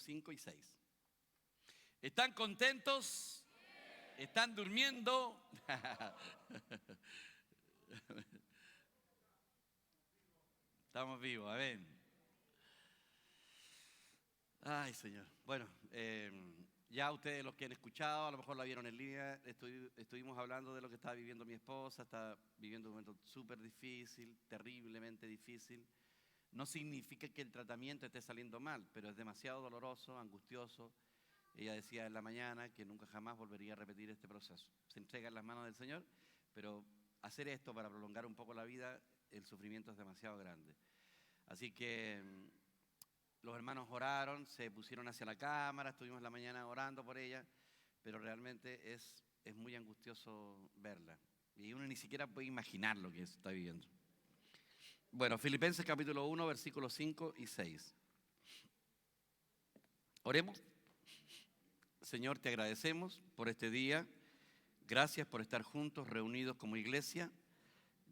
versículos 5 y 6. ¿Están contentos? ¿Están durmiendo? Estamos vivos, amén. Ay, Señor. Bueno, ya ustedes los que han escuchado, a lo mejor la vieron en línea, estuvimos hablando de lo que estaba viviendo mi esposa. Está viviendo un momento súper difícil, terriblemente difícil. No significa que el tratamiento esté saliendo mal, pero es demasiado doloroso, angustioso. Ella decía en la mañana que nunca jamás volvería a repetir este proceso. Se entrega en las manos del Señor, pero hacer esto para prolongar un poco la vida, el sufrimiento es demasiado grande. Así que los hermanos oraron, se pusieron hacia la cámara, estuvimos en la mañana orando por ella, pero realmente es muy angustioso verla. Y uno ni siquiera puede imaginar lo que está viviendo. Bueno, Filipenses capítulo 1, versículos 5 y 6. Oremos. Señor, te agradecemos por este día. Gracias por estar juntos, reunidos como iglesia.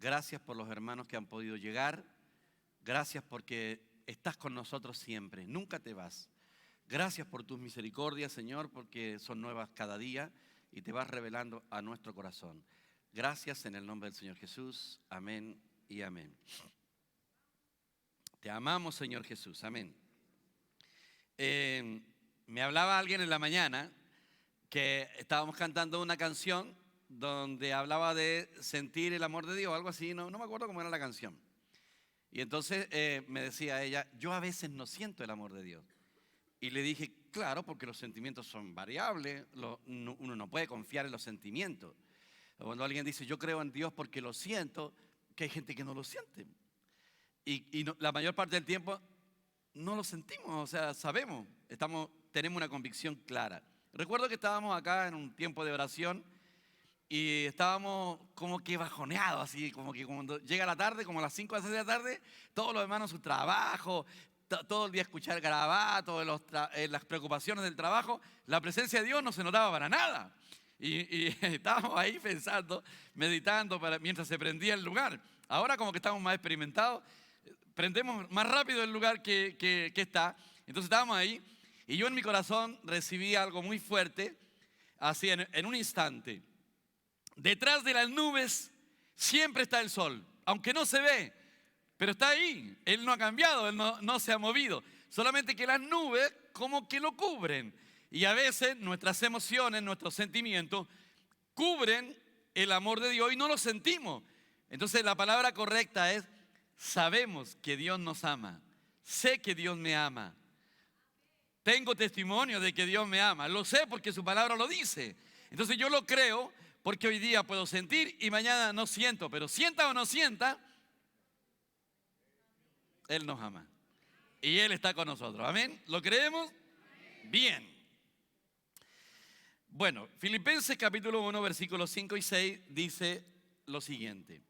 Gracias por los hermanos que han podido llegar. Gracias porque estás con nosotros siempre, nunca te vas. Gracias por tus misericordias, Señor, porque son nuevas cada día y te vas revelando a nuestro corazón. Gracias en el nombre del Señor Jesús. Amén y amén. Te amamos, Señor Jesús. Amén. Me hablaba alguien en la mañana que estábamos cantando una canción donde hablaba de sentir el amor de Dios, algo así, no me acuerdo cómo era la canción. Y entonces me decía ella, yo a veces no siento el amor de Dios. Y le dije, claro, porque los sentimientos son variables, uno no puede confiar en los sentimientos. Cuando alguien dice, yo creo en Dios porque lo siento, que hay gente que no lo siente. Y la mayor parte del tiempo no lo sentimos, o sea, sabemos, tenemos una convicción clara. Recuerdo que estábamos acá en un tiempo de oración y estábamos como que bajoneados, así como que cuando llega la tarde, como a las 5 o 6 de la tarde, todos los hermanos su trabajo, todo el día escuchar garabatos, las preocupaciones del trabajo, la presencia de Dios no se notaba para nada. Y estábamos ahí pensando, meditando mientras se prendía el lugar. Ahora como que estamos más experimentados, prendemos más rápido el lugar que está. Entonces estábamos ahí y yo en mi corazón recibí algo muy fuerte, así en un instante. Detrás de las nubes siempre está el sol, aunque no se ve, pero está ahí. Él no ha cambiado, Él no se ha movido. Solamente que las nubes como que lo cubren. Y a veces nuestras emociones, nuestros sentimientos cubren el amor de Dios y no lo sentimos. Entonces la palabra correcta es, sabemos que Dios nos ama. Sé que Dios me ama. Tengo testimonio de que Dios me ama. Lo sé porque su palabra lo dice. Entonces yo lo creo porque hoy día puedo sentir y mañana no siento. Pero sienta o no sienta, Él nos ama. Y Él está con nosotros. ¿Amén? ¿Lo creemos? Bien. Bueno, Filipenses capítulo 1, versículos 5 y 6 dice lo siguiente.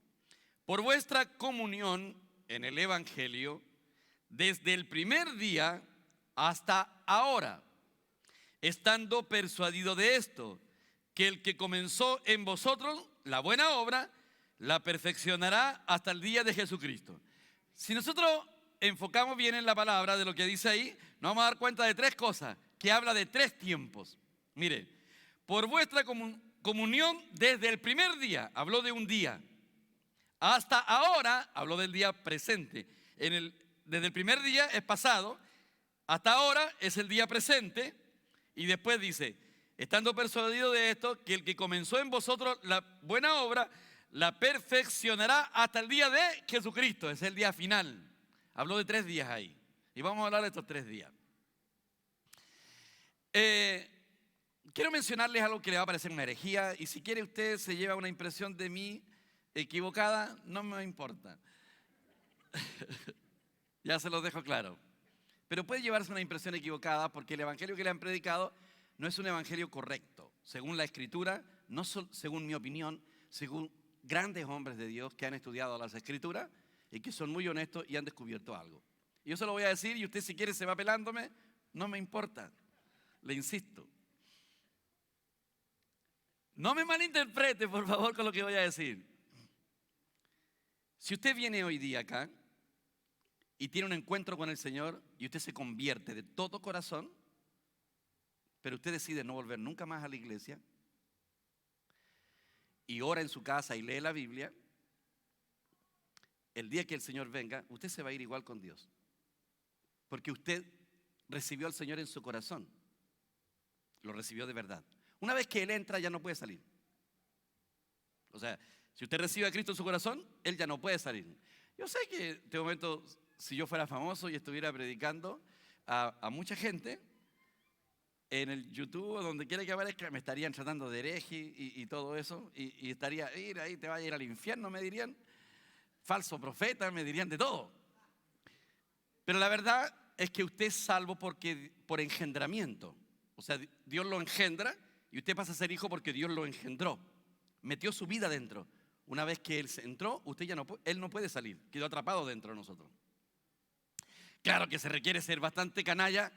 Por vuestra comunión en el Evangelio, desde el primer día hasta ahora, estando persuadido de esto, que el que comenzó en vosotros la buena obra, la perfeccionará hasta el día de Jesucristo. Si nosotros enfocamos bien en la palabra de lo que dice ahí, nos vamos a dar cuenta de tres cosas, que habla de tres tiempos. Mire, por vuestra comunión desde el primer día, habló de un día, hasta ahora, habló del día presente. Desde el primer día es pasado, hasta ahora es el día presente, y después dice, estando persuadido de esto, que el que comenzó en vosotros la buena obra, la perfeccionará hasta el día de Jesucristo, es el día final. Habló de 3 días ahí, y vamos a hablar de estos 3 días. Quiero mencionarles algo que le va a parecer una herejía, y si quiere usted se lleva una impresión de mí equivocada, no me importa. Ya se los dejo claro. Pero puede llevarse una impresión equivocada porque el evangelio que le han predicado no es un evangelio correcto, según la Escritura, no según mi opinión, según grandes hombres de Dios que han estudiado las Escrituras y que son muy honestos y han descubierto algo. Y yo se lo voy a decir y usted si quiere se va pelándome, no me importa, le insisto. No me malinterprete, por favor, con lo que voy a decir. Si usted viene hoy día acá y tiene un encuentro con el Señor y usted se convierte de todo corazón, pero usted decide no volver nunca más a la iglesia y ora en su casa y lee la Biblia, el día que el Señor venga, usted se va a ir igual con Dios. Porque usted recibió al Señor en su corazón. Lo recibió de verdad. Una vez que Él entra, ya no puede salir. O sea, si usted recibe a Cristo en su corazón, Él ya no puede salir. Yo sé que en este momento, si yo fuera famoso y estuviera predicando a mucha gente, en el YouTube o donde quiera que aparezca, me estarían tratando de hereje y todo eso. Y estaría, ir ahí, te va a ir al infierno, me dirían. Falso profeta, me dirían de todo. Pero la verdad es que usted es salvo por engendramiento. O sea, Dios lo engendra y usted pasa a ser hijo porque Dios lo engendró. Metió su vida dentro. Una vez que Él entró, Él no puede salir. Quedó atrapado dentro de nosotros. Claro que se requiere ser bastante canalla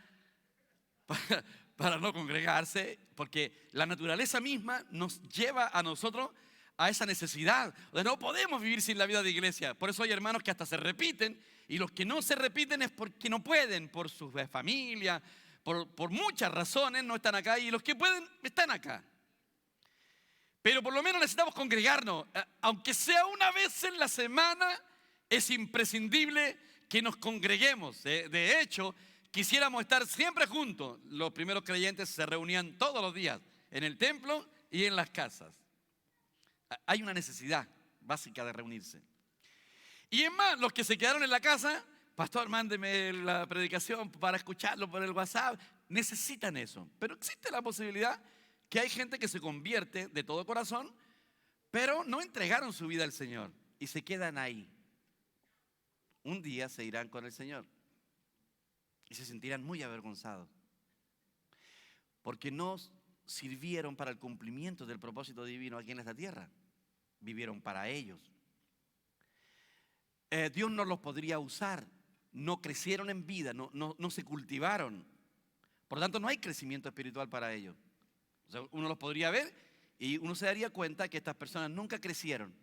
para no congregarse, porque la naturaleza misma nos lleva a nosotros a esa necesidad. O sea, no podemos vivir sin la vida de iglesia. Por eso hay hermanos que hasta se repiten, y los que no se repiten es porque no pueden, por su familia, por muchas razones no están acá, y los que pueden están acá. Pero por lo menos necesitamos congregarnos, aunque sea una vez en la semana, es imprescindible que nos congreguemos. De hecho, quisiéramos estar siempre juntos. Los primeros creyentes se reunían todos los días en el templo y en las casas. Hay una necesidad básica de reunirse. Y es más, los que se quedaron en la casa, pastor, mándeme la predicación para escucharlo por el WhatsApp, necesitan eso. Pero existe la posibilidad que hay gente que se convierte de todo corazón, pero no entregaron su vida al Señor y se quedan ahí. Un día se irán con el Señor y se sentirán muy avergonzados porque no sirvieron para el cumplimiento del propósito divino aquí en esta tierra. Vivieron para ellos. Dios no los podría usar. No crecieron en vida, no se cultivaron. Por lo tanto, no hay crecimiento espiritual para ellos. O sea, uno los podría ver y uno se daría cuenta que estas personas nunca crecieron.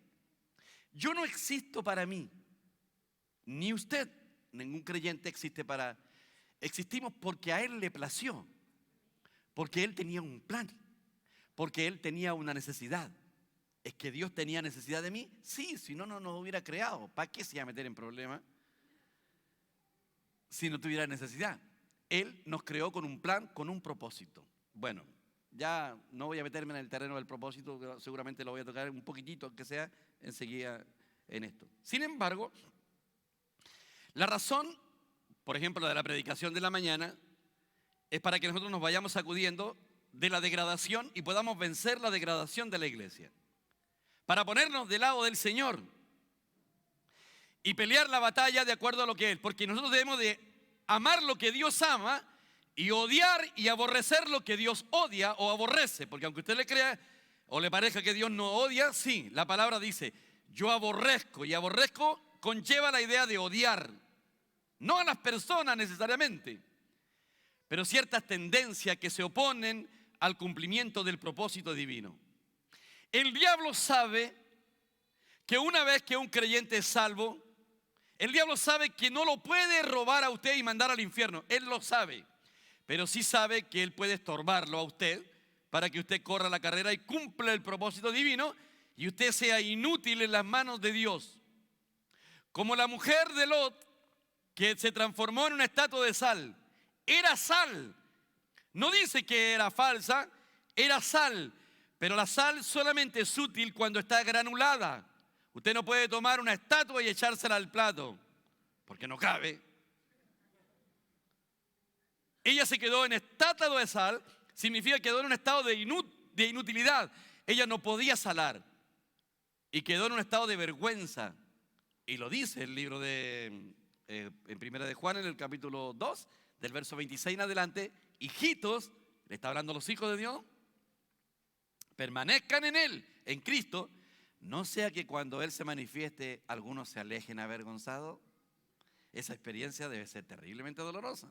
Yo no existo para mí, ni usted, ningún creyente existe para... Existimos porque a Él le plació, porque Él tenía un plan, porque Él tenía una necesidad. ¿Es que Dios tenía necesidad de mí? Sí, si no, no nos hubiera creado. ¿Para qué se iba a meter en problemas si no tuviera necesidad? Él nos creó con un plan, con un propósito. Bueno, ya no voy a meterme en el terreno del propósito, seguramente lo voy a tocar un poquitito, aunque sea enseguida en esto. Sin embargo, la razón, por ejemplo, de la predicación de la mañana, es para que nosotros nos vayamos sacudiendo de la degradación y podamos vencer la degradación de la iglesia. Para ponernos del lado del Señor y pelear la batalla de acuerdo a lo que Él. Porque nosotros debemos de amar lo que Dios ama y odiar y aborrecer lo que Dios odia o aborrece. Porque aunque usted le crea o le parezca que Dios no odia, sí, la palabra dice, yo aborrezco, y aborrezco conlleva la idea de odiar. No a las personas necesariamente, pero ciertas tendencias que se oponen al cumplimiento del propósito divino. El diablo sabe que una vez que un creyente es salvo, el diablo sabe que no lo puede robar a usted y mandar al infierno. Él lo sabe, pero sí sabe que él puede estorbarlo a usted para que usted corra la carrera y cumpla el propósito divino y usted sea inútil en las manos de Dios. Como la mujer de Lot, que se transformó en una estatua de sal. Era sal. No dice que era falsa, era sal. Pero la sal solamente es útil cuando está granulada. Usted no puede tomar una estatua y echársela al plato, porque no cabe. Ella se quedó en estatua de sal, significa que quedó en un estado de inutilidad. Ella no podía salar y quedó en un estado de vergüenza. Y lo dice el libro en Primera de Juan, en el capítulo 2, del verso 26 en adelante. Hijitos, le está hablando a los hijos de Dios, permanezcan en Él, en Cristo, no sea que cuando Él se manifieste algunos se alejen avergonzados. Esa experiencia debe ser terriblemente dolorosa,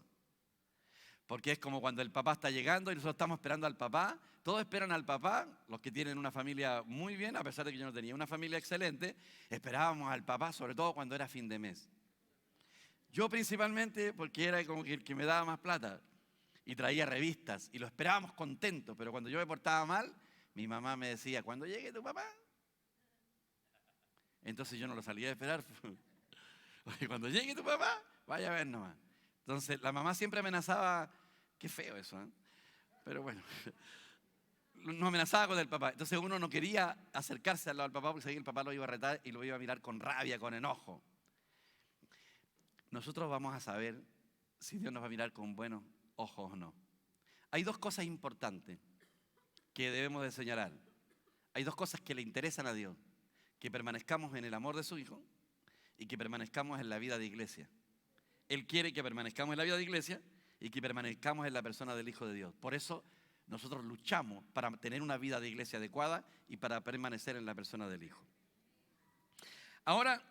porque es como cuando el papá está llegando y nosotros estamos esperando al papá. Todos esperan al papá, los que tienen una familia muy bien, a pesar de que yo no tenía una familia excelente, esperábamos al papá, sobre todo cuando era fin de mes. Yo principalmente porque era como que el que me daba más plata. y traía revistas y lo esperábamos contentos, pero cuando yo me portaba mal, mi mamá me decía, cuando llegue tu papá. Entonces yo no lo salía a esperar. Oye, cuando llegue tu papá, vaya a ver nomás. Entonces la mamá siempre amenazaba, qué feo eso, ¿eh? Pero bueno, nos amenazaba con el papá. Entonces uno no quería acercarse al lado del papá porque sabía que el papá lo iba a retar y lo iba a mirar con rabia, con enojo. Nosotros vamos a saber si Dios nos va a mirar con buenos ojos o no. Hay dos cosas importantes que debemos de señalar. Hay dos cosas que le interesan a Dios. Que permanezcamos en el amor de su Hijo y que permanezcamos en la vida de iglesia. Él quiere que permanezcamos en la vida de iglesia y que permanezcamos en la persona del Hijo de Dios. Por eso nosotros luchamos para tener una vida de iglesia adecuada y para permanecer en la persona del Hijo. Ahora,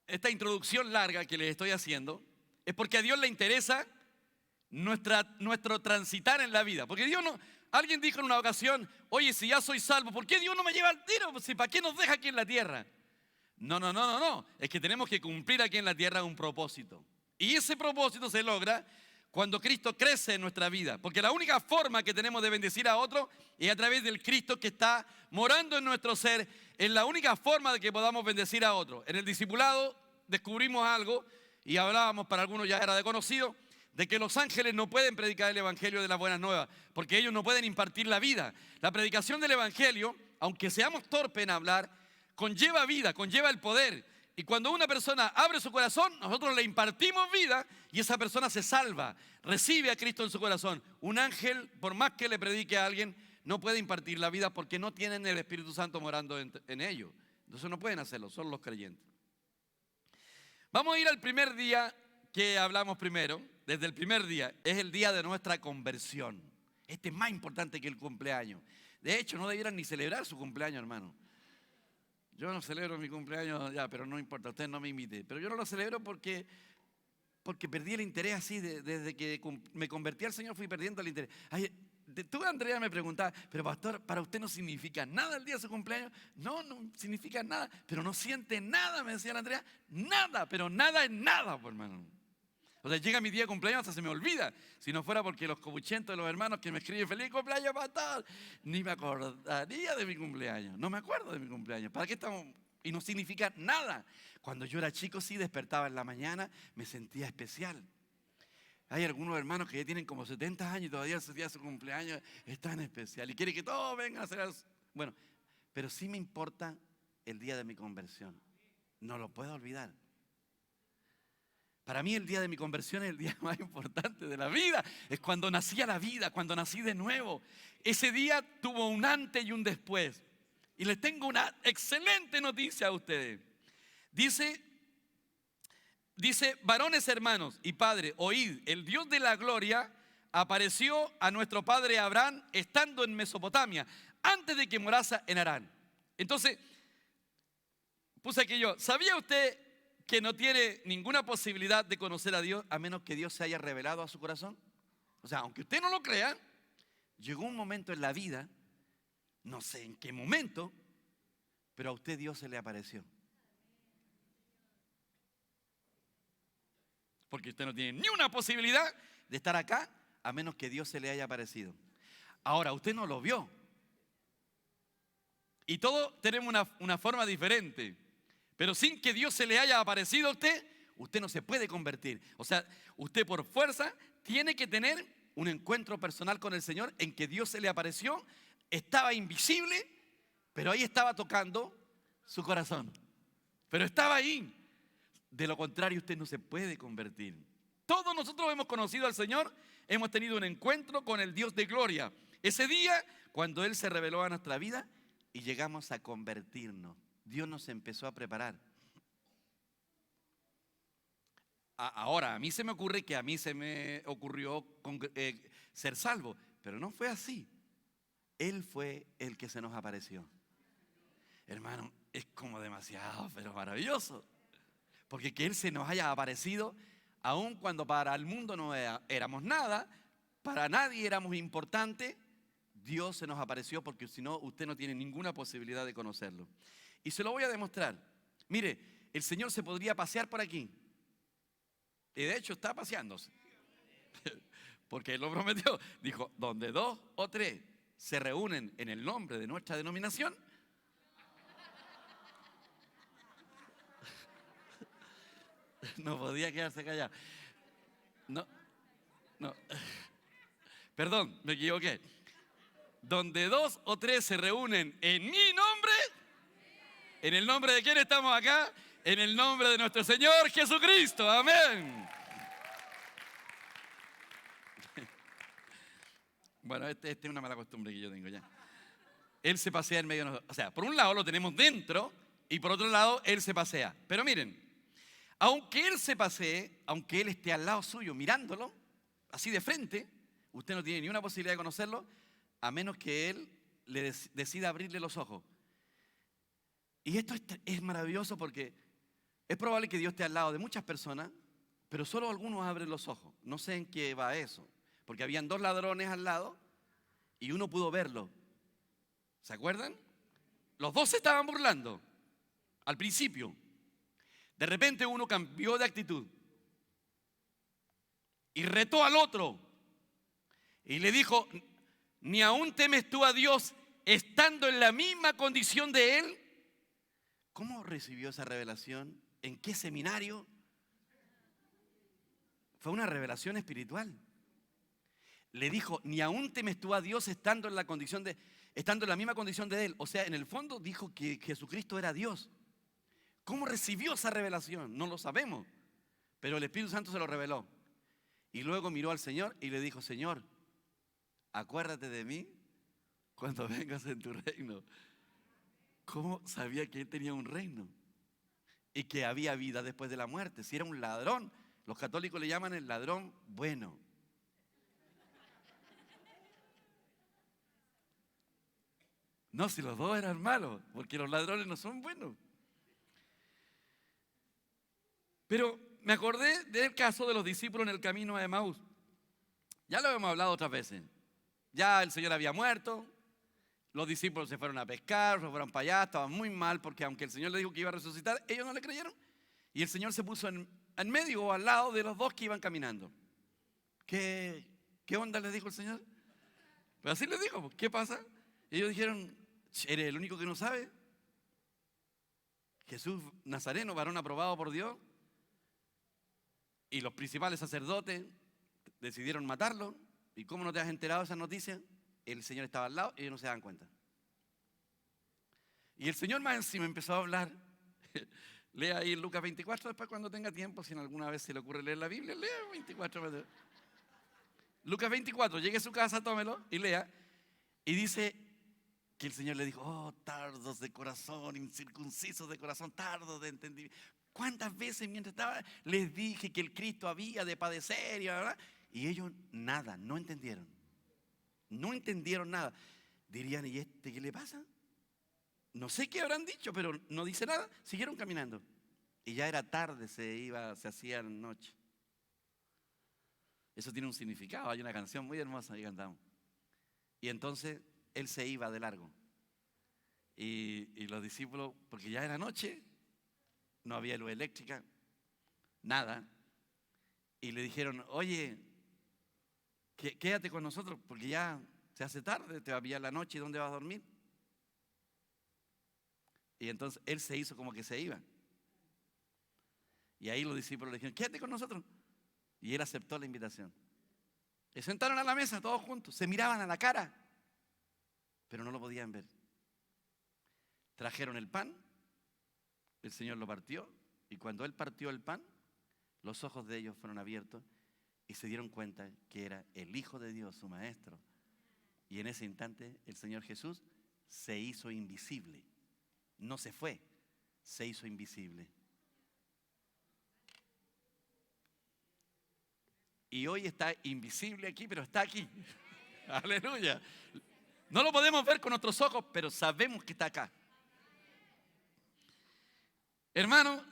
esta introducción larga que les estoy haciendo es porque a Dios le interesa nuestro transitar en la vida. Porque Dios no... Alguien dijo en una ocasión, oye, si ya soy salvo, ¿por qué Dios no me lleva al tiro? ¿Para qué nos deja aquí en la tierra? No. Es que tenemos que cumplir aquí en la tierra un propósito. Y ese propósito se logra cuando Cristo crece en nuestra vida. Porque la única forma que tenemos de bendecir a otro es a través del Cristo que está morando en nuestro ser. Es la única forma de que podamos bendecir a otro. En el discipulado descubrimos algo, y hablábamos, para algunos ya era de conocido, de que los ángeles no pueden predicar el evangelio de las buenas nuevas, porque ellos no pueden impartir la vida. La predicación del evangelio, aunque seamos torpes en hablar, conlleva vida, conlleva el poder. Y cuando una persona abre su corazón, nosotros le impartimos vida y esa persona se salva, recibe a Cristo en su corazón. Un ángel, por más que le predique a alguien, no puede impartir la vida porque no tienen el Espíritu Santo morando en ellos. Entonces no pueden hacerlo, son los creyentes. Vamos a ir al primer día que hablamos primero. Desde el primer día, es el día de nuestra conversión. Este es más importante que el cumpleaños. De hecho, no debieran ni celebrar su cumpleaños, hermano. Yo no celebro mi cumpleaños ya, pero no importa, usted no me invite. Pero yo no lo celebro porque perdí el interés así. Desde que me convertí al Señor fui perdiendo el interés. Ay, tú, Andrea, me preguntabas, pero pastor, ¿para usted no significa nada el día de su cumpleaños? No significa nada, pero no siente nada, me decía la Andrea. Nada, pero nada es nada, pues, hermano. O sea, llega mi día de cumpleaños, hasta se me olvida. Si no fuera porque los cobuchentos de los hermanos que me escriben feliz cumpleaños, pastor, ni me acordaría de mi cumpleaños. No me acuerdo de mi cumpleaños. ¿Para qué estamos? Y no significa nada. Cuando yo era chico, sí despertaba en la mañana, me sentía especial. Hay algunos hermanos que ya tienen como 70 años y todavía ese día de su cumpleaños es tan especial. Y quiere que todos vengan a hacer. Bueno, pero sí me importa el día de mi conversión. No lo puedo olvidar. Para mí el día de mi conversión es el día más importante de la vida. Es cuando nací a la vida, cuando nací de nuevo. Ese día tuvo un antes y un después. Y les tengo una excelente noticia a ustedes. Dice, varones hermanos y padres, oíd, el Dios de la gloria apareció a nuestro padre Abraham estando en Mesopotamia, antes de que morase en Harán. Entonces, puse aquí yo, ¿sabía usted que no tiene ninguna posibilidad de conocer a Dios a menos que Dios se haya revelado a su corazón? O sea, aunque usted no lo crea, llegó un momento en la vida, no sé en qué momento, pero a usted Dios se le apareció. Porque usted no tiene ni una posibilidad de estar acá a menos que Dios se le haya aparecido. Ahora, usted no lo vio. Y todos tenemos una forma diferente. Pero sin que Dios se le haya aparecido a usted no se puede convertir. O sea, usted por fuerza tiene que tener un encuentro personal con el Señor en que Dios se le apareció, estaba invisible, pero ahí estaba tocando su corazón. Pero estaba ahí. De lo contrario, usted no se puede convertir. Todos nosotros hemos conocido al Señor, hemos tenido un encuentro con el Dios de gloria. Ese día, cuando Él se reveló a nuestra vida y llegamos a convertirnos. Dios nos empezó a preparar. Ahora, a mí se me ocurre que a mí se me ocurrió ser salvo, pero no fue así. Él fue el que se nos apareció. Hermano, es como demasiado, pero maravilloso. Porque que Él se nos haya aparecido, aun cuando para el mundo no éramos nada, para nadie éramos importantes, Dios se nos apareció porque si no, usted no tiene ninguna posibilidad de conocerlo. Y se lo voy a demostrar. Mire, el Señor se podría pasear por aquí. Y de hecho está paseándose. Porque Él lo prometió. Dijo, donde 2 o 3 se reúnen en el nombre de nuestra denominación. No podía quedarse callado. No, no. Perdón, me equivoqué. Donde 2 o 3 se reúnen en mi nombre, ¿en el nombre de quién estamos acá? En el nombre de nuestro Señor Jesucristo. Amén. Bueno, esta es una mala costumbre que yo tengo ya. Él se pasea en medio de nosotros. O sea, por un lado lo tenemos dentro y por otro lado Él se pasea. Pero miren, aunque Él se pasee, aunque Él esté al lado suyo mirándolo, así de frente, usted no tiene ni una posibilidad de conocerlo, a menos que Él le decida abrirle los ojos. Y esto es maravilloso porque es probable que Dios esté al lado de muchas personas, pero solo algunos abren los ojos. No sé en qué va eso, porque habían 2 ladrones al lado y uno pudo verlo. ¿Se acuerdan? Los 2 se estaban burlando al principio. De repente uno cambió de actitud y retó al otro y le dijo, ¿ni aún temes tú a Dios estando en la misma condición de Él? ¿Cómo recibió esa revelación? ¿En qué seminario? Fue una revelación espiritual. Le dijo, ¿ni aún temes tú a Dios estando en la misma condición de Él? O sea, en el fondo dijo que Jesucristo era Dios. ¿Cómo recibió esa revelación? No lo sabemos, pero el Espíritu Santo se lo reveló. Y luego miró al Señor y le dijo, Señor, acuérdate de mí cuando vengas en tu reino. ¿Cómo sabía que Él tenía un reino? Y que había vida después de la muerte. Si era un ladrón, los católicos le llaman el ladrón bueno. No, si los 2 eran malos, porque los ladrones no son buenos. Pero me acordé del caso de los discípulos en el camino a Emaús. Ya lo hemos hablado otras veces. Ya el Señor había muerto, los discípulos se fueron a pescar, se fueron para allá, estaban muy mal porque aunque el Señor les dijo que iba a resucitar, ellos no le creyeron. Y el Señor se puso en medio o al lado de los 2 que iban caminando. ¿Qué onda les dijo el Señor? Pues así les dijo, ¿qué pasa? Y ellos dijeron, ¿eres el único que no sabe? Jesús Nazareno, varón aprobado por Dios. Y los principales sacerdotes decidieron matarlo. ¿Y cómo no te has enterado de esa noticia? El Señor estaba al lado y ellos no se dan cuenta. Y el Señor más encima empezó a hablar. Lea ahí en Lucas 24, después cuando tenga tiempo, si en alguna vez se le ocurre leer la Biblia, lea 24. Lucas 24, llegue a su casa, tómelo y lea. Y dice que el Señor le dijo, oh, tardos de corazón, incircuncisos de corazón, tardos de entendimiento. ¿Cuántas veces mientras estaba les dije que el Cristo había de padecer? Y ellos nada, no entendieron. No entendieron nada. Dirían, ¿y este qué le pasa? No sé qué habrán dicho, pero no dice nada. Siguieron caminando. Y ya era tarde, se hacía noche. Eso tiene un significado. Hay una canción muy hermosa que cantamos. Y entonces Él se iba de largo. Y los discípulos, porque ya era noche, no había luz eléctrica, nada. Y le dijeron, oye, quédate con nosotros porque ya se hace tarde, te va a pillar la noche y ¿dónde vas a dormir? Y entonces Él se hizo como que se iba. Y ahí los discípulos le dijeron, quédate con nosotros. Y Él aceptó la invitación. Se sentaron a la mesa todos juntos, se miraban a la cara, pero no lo podían ver. Trajeron el pan, el Señor lo partió, y cuando Él partió el pan, los ojos de ellos fueron abiertos y se dieron cuenta que era el Hijo de Dios, su Maestro. Y en ese instante el Señor Jesús se hizo invisible. No se fue, se hizo invisible. Y hoy está invisible aquí, pero está aquí. Aleluya. No lo podemos ver con nuestros ojos, pero sabemos que está acá. Hermanos,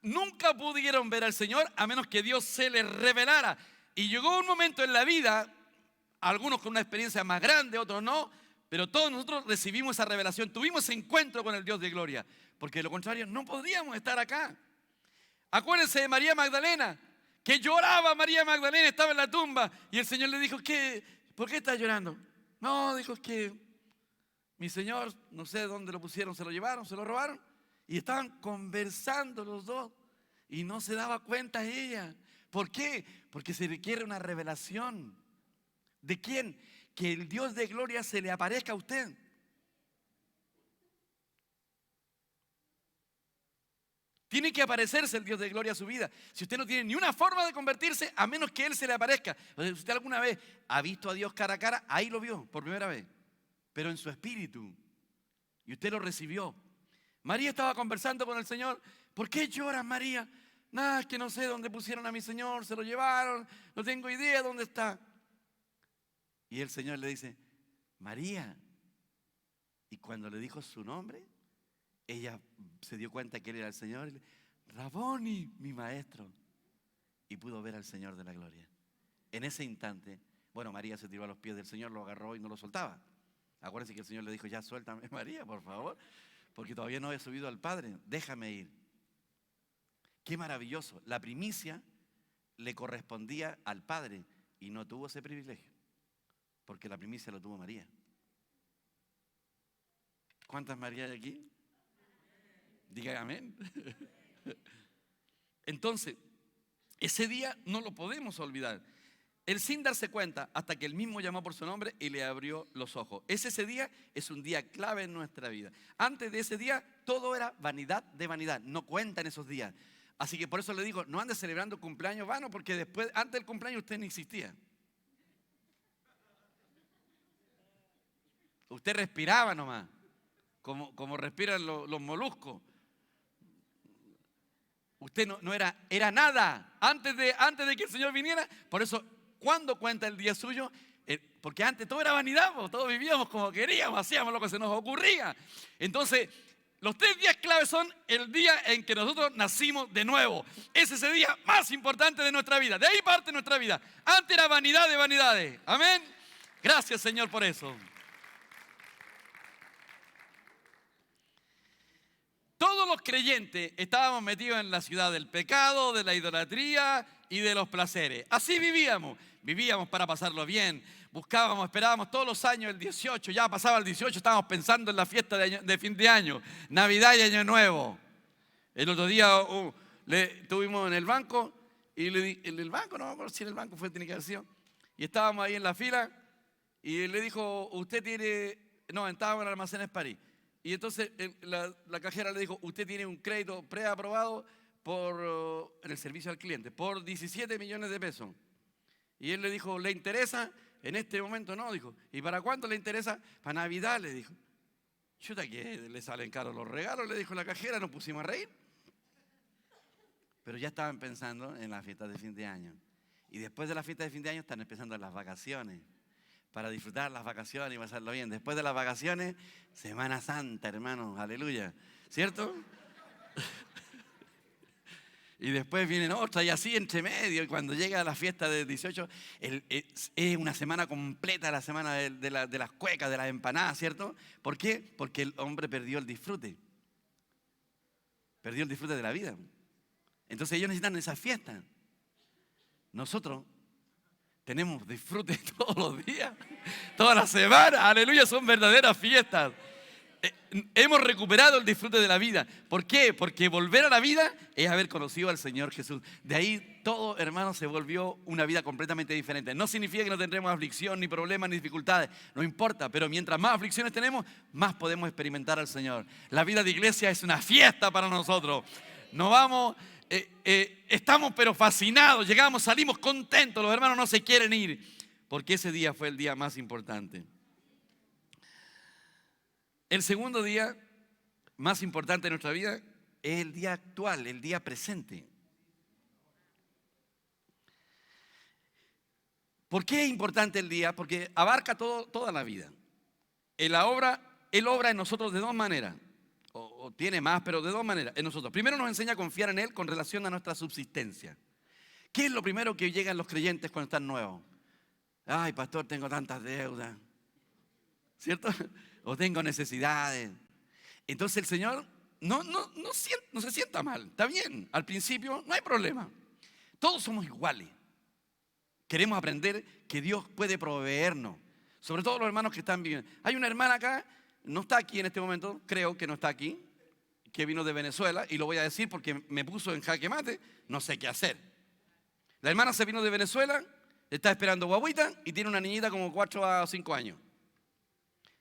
nunca pudieron ver al Señor a menos que Dios se les revelara. Y llegó un momento en la vida, algunos con una experiencia más grande, otros no, pero todos nosotros recibimos esa revelación, tuvimos ese encuentro con el Dios de gloria, porque de lo contrario no podríamos estar acá. Acuérdense de María Magdalena, que lloraba María Magdalena, estaba en la tumba. Y el Señor le dijo, ¿por qué estás llorando? No, dijo, es que mi Señor, no sé dónde lo pusieron, se lo llevaron, se lo robaron. Y estaban conversando los dos y no se daba cuenta ella. ¿Por qué? Porque se requiere una revelación. ¿De quién? Que el Dios de gloria se le aparezca a usted. Tiene que aparecerse el Dios de gloria a su vida. Si usted no tiene ni una forma de convertirse, a menos que Él se le aparezca. O sea, si usted alguna vez ha visto a Dios cara a cara, ahí lo vio por primera vez, pero en su espíritu. Y usted lo recibió. María estaba conversando con el Señor. ¿Por qué lloras, María? Nada, es que no sé dónde pusieron a mi Señor, se lo llevaron, no tengo idea dónde está. Y el Señor le dice, María. Y cuando le dijo su nombre, ella se dio cuenta que Él era el Señor. Raboni, mi maestro. Y pudo ver al Señor de la gloria. En ese instante, bueno, María se tiró a los pies del Señor, lo agarró y no lo soltaba. Acuérdense que el Señor le dijo, ya suéltame, María, por favor, porque todavía no he subido al Padre, déjame ir. Qué maravilloso. La primicia le correspondía al Padre y no tuvo ese privilegio, porque la primicia lo tuvo María. ¿Cuántas Marías hay aquí? Diga amén. Entonces, ese día no lo podemos olvidar. Él sin darse cuenta, hasta que él mismo llamó por su nombre y le abrió los ojos. Ese día es un día clave en nuestra vida. Antes de ese día, todo era vanidad de vanidad. No cuentan esos días. Así que por eso le digo, no ande celebrando cumpleaños vanos, porque después, antes del cumpleaños usted ni existía. Usted respiraba nomás, como respiran los moluscos. Usted no era nada antes de que el Señor viniera. Por eso, ¿cuándo cuenta el día suyo? Porque antes todo era vanidad, todos vivíamos como queríamos, hacíamos lo que se nos ocurría. Entonces, los 3 días claves son el día en que nosotros nacimos de nuevo. Ese es el día más importante de nuestra vida. De ahí parte nuestra vida. Antes era vanidad de vanidades. Amén. Gracias, Señor, por eso. Todos los creyentes estábamos metidos en la ciudad del pecado, de la idolatría y de los placeres. Así vivíamos. Vivíamos para pasarlo bien. Buscábamos, esperábamos todos los años el 18. Ya pasaba el 18, estábamos pensando en la fiesta de fin de año, Navidad y Año Nuevo. El otro día estuvimos en el banco, y en el banco, no me acuerdo si en el banco fue, tiene que haber sido, y estábamos ahí en la fila, y le dijo, usted tiene, no, estábamos en Almacenes París. Y entonces la cajera le dijo, usted tiene un crédito preaprobado en el servicio al cliente por 17 millones de pesos. Y él le dijo, ¿le interesa? En este momento no, dijo. ¿Y para cuánto le interesa? Para Navidad, le dijo. Chuta, que le salen caros los regalos, le dijo la cajera, nos pusimos a reír. Pero ya estaban pensando en las fiestas de fin de año. Y después de las fiestas de fin de año están empezando las vacaciones. Para disfrutar las vacaciones y pasarlo bien. Después de las vacaciones, Semana Santa, hermanos, aleluya. ¿Cierto? Y después vienen otras y así entre medio. Y cuando llega la fiesta del 18, es una semana completa, la semana de las cuecas, de las empanadas, ¿cierto? ¿Por qué? Porque el hombre perdió el disfrute. Perdió el disfrute de la vida. Entonces ellos necesitan esa fiesta. Nosotros tenemos disfrute todos los días, toda la semana, aleluya, son verdaderas fiestas. Hemos recuperado el disfrute de la vida. ¿Por qué? Porque volver a la vida es haber conocido al Señor Jesús. De ahí todo, hermano, se volvió una vida completamente diferente. No significa que no tendremos aflicción, ni problemas, ni dificultades. No importa, pero mientras más aflicciones tenemos, más podemos experimentar al Señor. La vida de iglesia es una fiesta para nosotros. No vamos... estamos pero fascinados, llegamos, salimos contentos, los hermanos no se quieren ir, porque ese día fue el día más importante. El segundo día más importante de nuestra vida es el día actual, el día presente. ¿Por qué es importante el día? Porque abarca toda la vida. Él obra en nosotros de 2 maneras. O tiene más, pero de 2 maneras en nosotros. Primero nos enseña a confiar en Él con relación a nuestra subsistencia. ¿Qué es lo primero que llegan los creyentes cuando están nuevos? Ay, pastor, tengo tantas deudas, ¿cierto? O tengo necesidades. Entonces el Señor no se sienta mal, está bien. Al principio no hay problema. Todos somos iguales. Queremos aprender que Dios puede proveernos. Sobre todo los hermanos que están viviendo. Hay una hermana acá, no está aquí en este momento, creo que no está aquí, que vino de Venezuela, y lo voy a decir porque me puso en jaque mate, no sé qué hacer. La hermana se vino de Venezuela, está esperando guagüita y tiene una niñita como 4 a 5 años.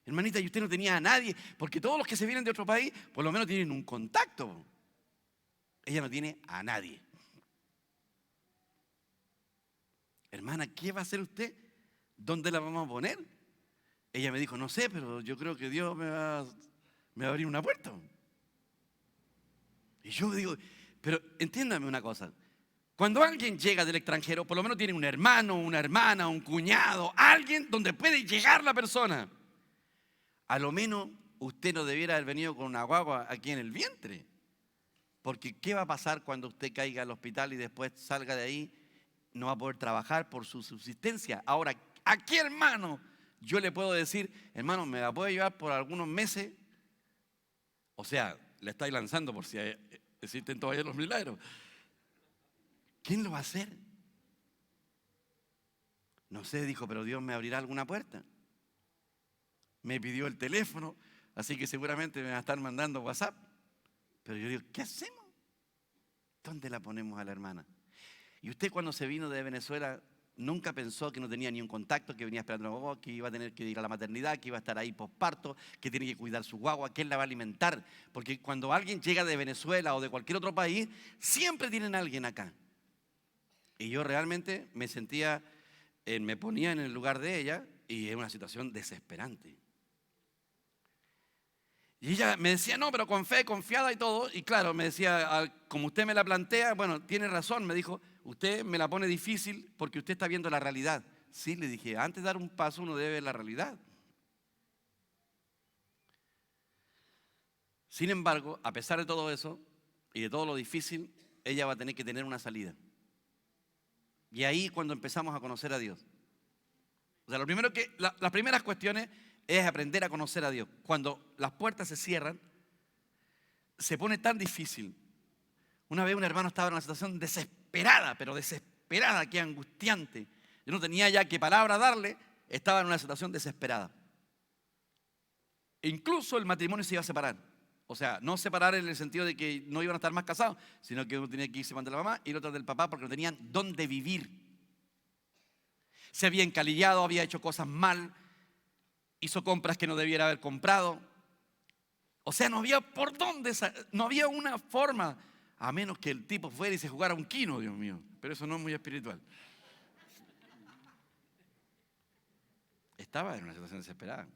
Hermanita, y usted no tenía a nadie, porque todos los que se vienen de otro país, por lo menos tienen un contacto. Ella no tiene a nadie. Hermana, ¿qué va a hacer usted? ¿Dónde la vamos a poner? Ella me dijo, no sé, pero yo creo que Dios me va a abrir una puerta. Y yo digo, pero entiéndame una cosa. Cuando alguien llega del extranjero, por lo menos tiene un hermano, una hermana, un cuñado, alguien donde puede llegar la persona. A lo menos usted no debiera haber venido con una guagua aquí en el vientre. Porque ¿qué va a pasar cuando usted caiga al hospital y después salga de ahí? No va a poder trabajar por su subsistencia. Ahora, ¿a qué hermano yo le puedo decir, hermano, me la puede llevar por algunos meses? O sea, le estáis lanzando por si existen todavía los milagros. ¿Quién lo va a hacer? No sé, dijo, pero Dios me abrirá alguna puerta. Me pidió el teléfono, así que seguramente me va a estar mandando WhatsApp. Pero yo digo, ¿qué hacemos? ¿Dónde la ponemos a la hermana? Y usted cuando se vino de Venezuela nunca pensó que no tenía ni un contacto, que venía esperando una guagua, que iba a tener que ir a la maternidad, que iba a estar ahí posparto, que tiene que cuidar su guagua, que él la va a alimentar. Porque cuando alguien llega de Venezuela o de cualquier otro país, siempre tienen a alguien acá. Y yo realmente me sentía, me ponía en el lugar de ella y es una situación desesperante. Y ella me decía, no, pero con fe, confiada y todo. Y claro, me decía, como usted me la plantea, bueno, tiene razón, me dijo, usted me la pone difícil porque usted está viendo la realidad. Sí, le dije, antes de dar un paso uno debe ver la realidad. Sin embargo, a pesar de todo eso y de todo lo difícil, ella va a tener que tener una salida. Y ahí cuando empezamos a conocer a Dios. O sea, lo primero las primeras cuestiones es aprender a conocer a Dios. Cuando las puertas se cierran, se pone tan difícil. Una vez un hermano estaba en una situación desesperada, pero desesperada, que angustiante. Yo no tenía ya qué palabra darle, estaba en una situación desesperada. E incluso el matrimonio se iba a separar. O sea, no separar en el sentido de que no iban a estar más casados, sino que uno tenía que irse de la mamá y el otro del papá porque no tenían dónde vivir. Se había encalillado, había hecho cosas mal, hizo compras que no debiera haber comprado. O sea, no había por dónde, no había una forma, a menos que el tipo fuera y se jugara un quino, Dios mío. Pero eso no es muy espiritual. Estaba en una situación desesperada.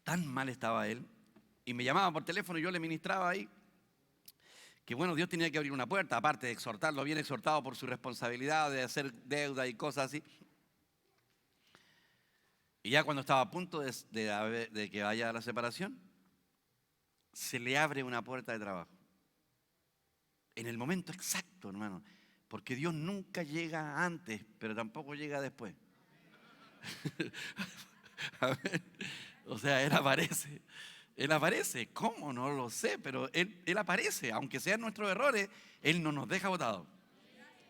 Tan mal estaba él. Y me llamaba por teléfono y yo le ministraba ahí. Que bueno, Dios tenía que abrir una puerta, aparte de exhortarlo, bien exhortado por su responsabilidad de hacer deuda y cosas así. Y ya cuando estaba a punto de que vaya a la separación, se le abre una puerta de trabajo. En el momento exacto, hermano. Porque Dios nunca llega antes, pero tampoco llega después. A ver, o sea, Él aparece. Él aparece. ¿Cómo? No lo sé, pero Él aparece. Aunque sean nuestros errores, Él no nos deja botados.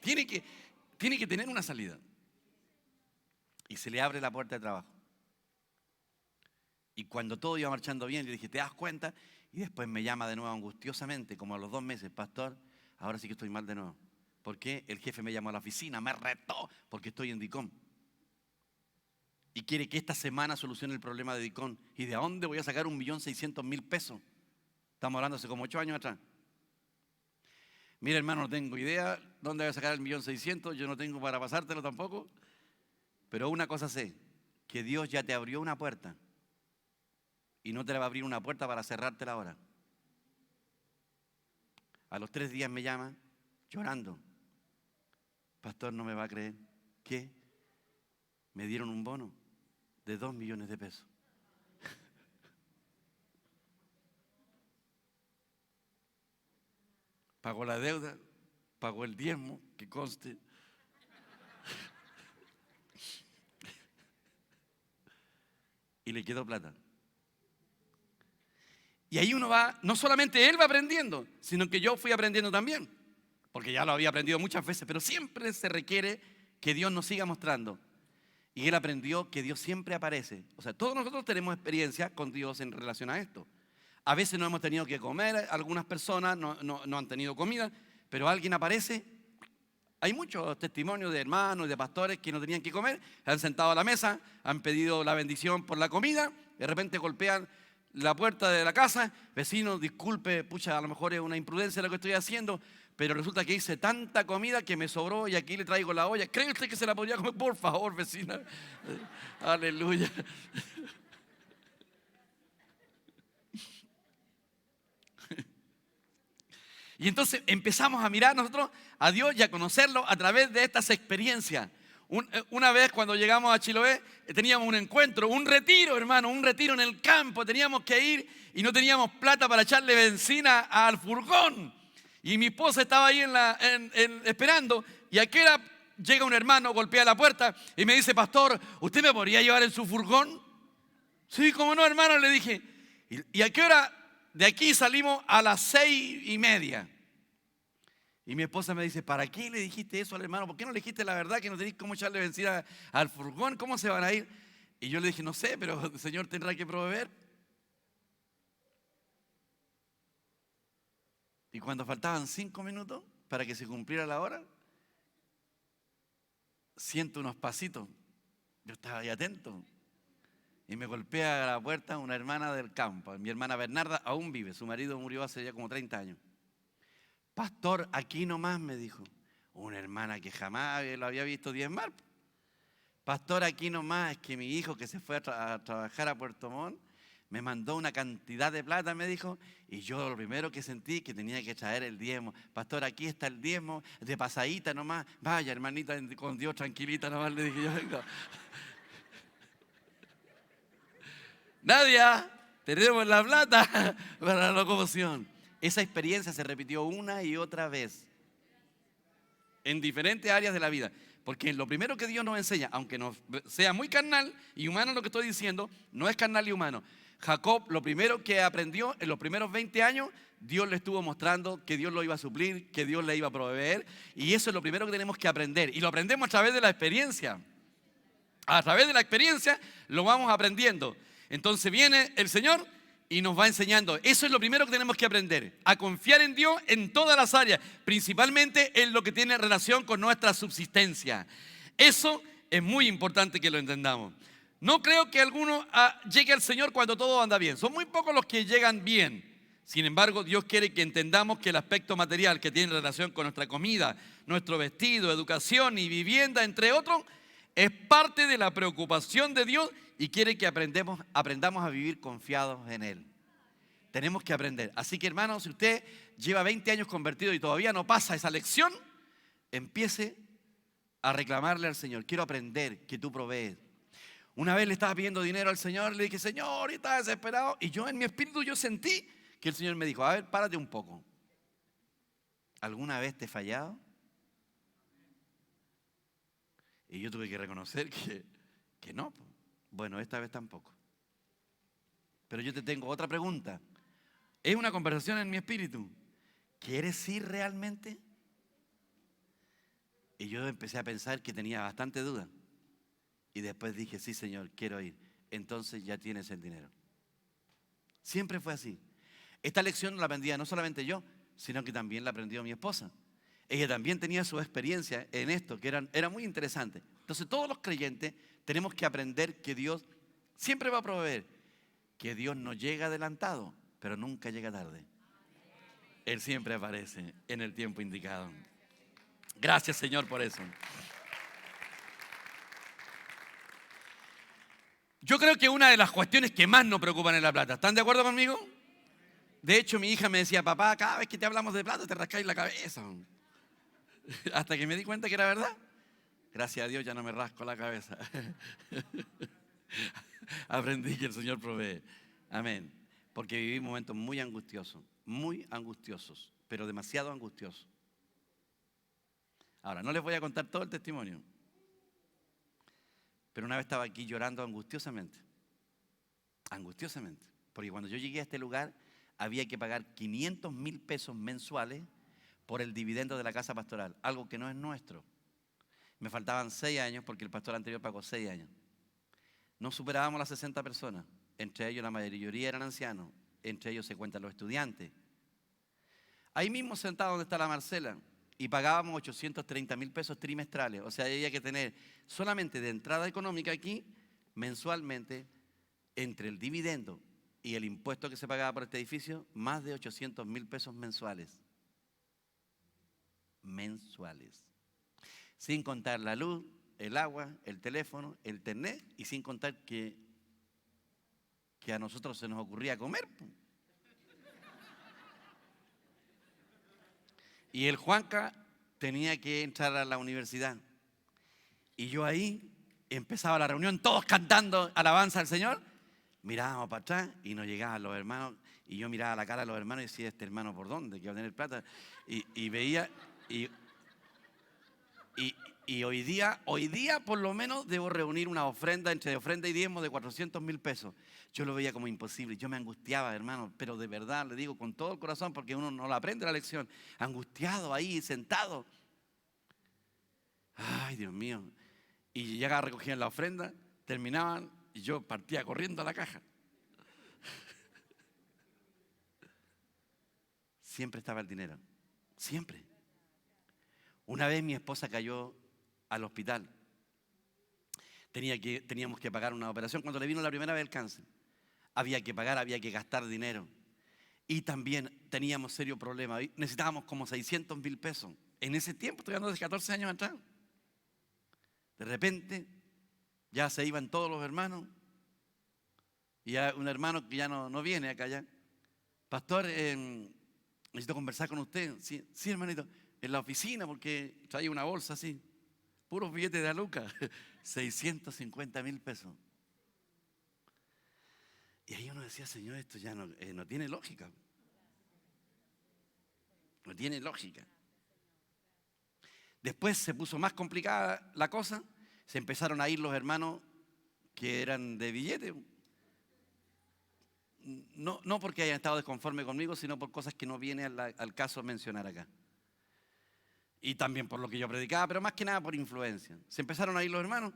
Tiene que tener una salida. Y se le abre la puerta de trabajo. Y cuando todo iba marchando bien, le dije, ¿te das cuenta? Y después me llama de nuevo angustiosamente, como a los 2 meses, pastor, ahora sí que estoy mal de nuevo. ¿Por qué? El jefe me llamó a la oficina, me retó, porque estoy en DICOM. Y quiere que esta semana solucione el problema de DICOM. ¿Y de dónde voy a sacar 1.600.000 pesos? Estamos hablando hace como 8 años atrás. Mira, hermano, no tengo idea dónde voy a sacar el 1.600.000, yo no tengo para pasártelo tampoco. Pero una cosa sé, que Dios ya te abrió una puerta. Y no te la va a abrir una puerta para cerrártela ahora. A los 3 días me llama llorando. Pastor, no me va a creer. ¿Qué? Me dieron un bono de 2 millones de pesos. Pagó la deuda, pagó el diezmo, que conste. Y le quedó plata. Y ahí uno va, no solamente él va aprendiendo, sino que yo fui aprendiendo también. Porque ya lo había aprendido muchas veces, pero siempre se requiere que Dios nos siga mostrando. Y él aprendió que Dios siempre aparece. O sea, todos nosotros tenemos experiencia con Dios en relación a esto. A veces no hemos tenido que comer, algunas personas no han tenido comida, pero alguien aparece. Hay muchos testimonios de hermanos y de pastores que no tenían que comer, se han sentado a la mesa, han pedido la bendición por la comida, de repente golpean la puerta de la casa, vecino, disculpe, pucha, a lo mejor es una imprudencia lo que estoy haciendo, pero resulta que hice tanta comida que me sobró y aquí le traigo la olla. ¿Cree usted que se la podría comer? Por favor, vecina. Aleluya. Y entonces empezamos a mirar nosotros a Dios y a conocerlo a través de estas experiencias. Una vez cuando llegamos a Chiloé teníamos un encuentro, un retiro, hermano, un retiro en el campo. Teníamos que ir y no teníamos plata para echarle benzina al furgón. Y mi esposa estaba ahí esperando y a qué hora llega un hermano, golpea la puerta y me dice: pastor, ¿usted me podría llevar en su furgón? Sí, cómo no, hermano, le dije. ¿Y a qué hora? De aquí salimos a las 6:30. Y mi esposa me dice: ¿para qué le dijiste eso al hermano? ¿Por qué no le dijiste la verdad, que no tenéis cómo echarle benzina al furgón? ¿Cómo se van a ir? Y yo le dije: no sé, pero el Señor tendrá que proveer. Y cuando faltaban 5 minutos para que se cumpliera la hora, siento unos pasitos. Yo estaba ahí atento. Y me golpea a la puerta una hermana del campo. Mi hermana Bernarda aún vive. Su marido murió hace ya como 30 años. Pastor, aquí nomás, me dijo. Una hermana que jamás lo había visto diezmar. Pastor, aquí nomás, es que mi hijo que se fue a trabajar a Puerto Montt me mandó una cantidad de plata, me dijo, y yo lo primero que sentí que tenía que traer el diezmo. Pastor, aquí está el diezmo, de pasadita nomás. Vaya, hermanita, con Dios, tranquilita nomás, le dije yo. Venga. Nadia, tenemos la plata para la locomoción. Esa experiencia se repitió una y otra vez en diferentes áreas de la vida. Porque lo primero que Dios nos enseña, aunque sea muy carnal y humano lo que estoy diciendo, no es carnal y humano. Jacob, lo primero que aprendió en los primeros 20 años, Dios le estuvo mostrando que Dios lo iba a suplir, que Dios le iba a proveer. Y eso es lo primero que tenemos que aprender. Y lo aprendemos a través de la experiencia. A través de la experiencia lo vamos aprendiendo. Entonces viene el Señor y nos va enseñando. Eso es lo primero que tenemos que aprender. A confiar en Dios en todas las áreas. Principalmente en lo que tiene relación con nuestra subsistencia. Eso es muy importante que lo entendamos. No creo que alguno llegue al Señor cuando todo anda bien. Son muy pocos los que llegan bien. Sin embargo, Dios quiere que entendamos que el aspecto material que tiene relación con nuestra comida, nuestro vestido, educación y vivienda, entre otros, es parte de la preocupación de Dios y quiere que aprendamos a vivir confiados en Él. Tenemos que aprender. Así que, hermanos, si usted lleva 20 años convertido y todavía no pasa esa lección, empiece a reclamarle al Señor: quiero aprender que tú provees. Una vez le estaba pidiendo dinero al Señor, le dije: Señor, y estaba desesperado. Y yo en mi espíritu yo sentí que el Señor me dijo: a ver, párate un poco. ¿Alguna vez te he fallado? Y yo tuve que reconocer que no. Bueno, esta vez tampoco. Pero yo te tengo otra pregunta. Es una conversación en mi espíritu. ¿Quieres ir realmente? Y yo empecé a pensar que tenía bastante duda. Y después dije: sí, Señor, quiero ir. Entonces ya tienes el dinero. Siempre fue así. Esta lección la aprendía no solamente yo, sino que también la aprendió mi esposa. Ella también tenía su experiencia en esto, que era muy interesante. Entonces todos los creyentes tenemos que aprender que Dios siempre va a proveer, que Dios no llega adelantado, pero nunca llega tarde. Él siempre aparece en el tiempo indicado. Gracias, Señor, por eso. Yo creo que una de las cuestiones que más nos preocupan es la plata. ¿Están de acuerdo conmigo? De hecho, mi hija me decía: papá, cada vez que te hablamos de plata te rascáis la cabeza. Hasta que me di cuenta que era verdad. Gracias a Dios ya no me rasco la cabeza. Aprendí que el Señor provee. Amén. Porque viví momentos muy angustiosos, pero demasiado angustiosos. Ahora, no les voy a contar todo el testimonio, pero una vez estaba aquí llorando angustiosamente. Porque cuando yo llegué a este lugar había que pagar 500.000 pesos mensuales por el dividendo de la casa pastoral, algo que no es nuestro. Me faltaban 6 años porque el pastor anterior pagó 6 años. No superábamos las 60 personas, entre ellos la mayoría eran ancianos, entre ellos se cuentan los estudiantes. Ahí mismo sentado donde está la Marcela, y pagábamos 830.000 pesos trimestrales, o sea, había que tener solamente de entrada económica aquí, mensualmente, entre el dividendo y el impuesto que se pagaba por este edificio, más de 800.000 pesos mensuales. Mensuales. Sin contar la luz, el agua, el teléfono, el internet, y sin contar que a nosotros se nos ocurría comer. Y el Juanca tenía que entrar a la universidad. Y yo ahí empezaba la reunión, todos cantando alabanza al Señor. Mirábamos para atrás y nos llegaban los hermanos. Y yo miraba la cara de los hermanos y decía, ¿este hermano por dónde? Que va a tener plata. Y veía... Y hoy día por lo menos debo reunir una ofrenda, entre ofrenda y diezmo, de 400.000 pesos. Yo lo veía como imposible, yo me angustiaba, hermano, pero de verdad le digo con todo el corazón, porque uno no la aprende la lección, angustiado ahí, sentado. Ay, Dios mío. Y llegaba, recogían la ofrenda, terminaban y yo partía corriendo a la caja. Siempre estaba el dinero, siempre. Una vez mi esposa cayó al hospital. Teníamos que pagar una operación. Cuando le vino la primera vez el cáncer, había que pagar, había que gastar dinero. Y también teníamos serio problema. Necesitábamos como 600.000 pesos. En ese tiempo, estoy hablando de 14 años atrás. De repente, ya se iban todos los hermanos. Y ya un hermano que ya no viene acá ya. Pastor, necesito conversar con usted. Sí, sí, hermanito. En la oficina, porque trae una bolsa así, puros billetes de a Luca, 650.000 pesos. Y ahí uno decía, Señor, esto ya no tiene lógica. No tiene lógica. Después se puso más complicada la cosa, se empezaron a ir los hermanos que eran de billete. No porque hayan estado desconformes conmigo, sino por cosas que no viene al caso mencionar acá. Y también por lo que yo predicaba, pero más que nada por influencia. Se empezaron a ir los hermanos,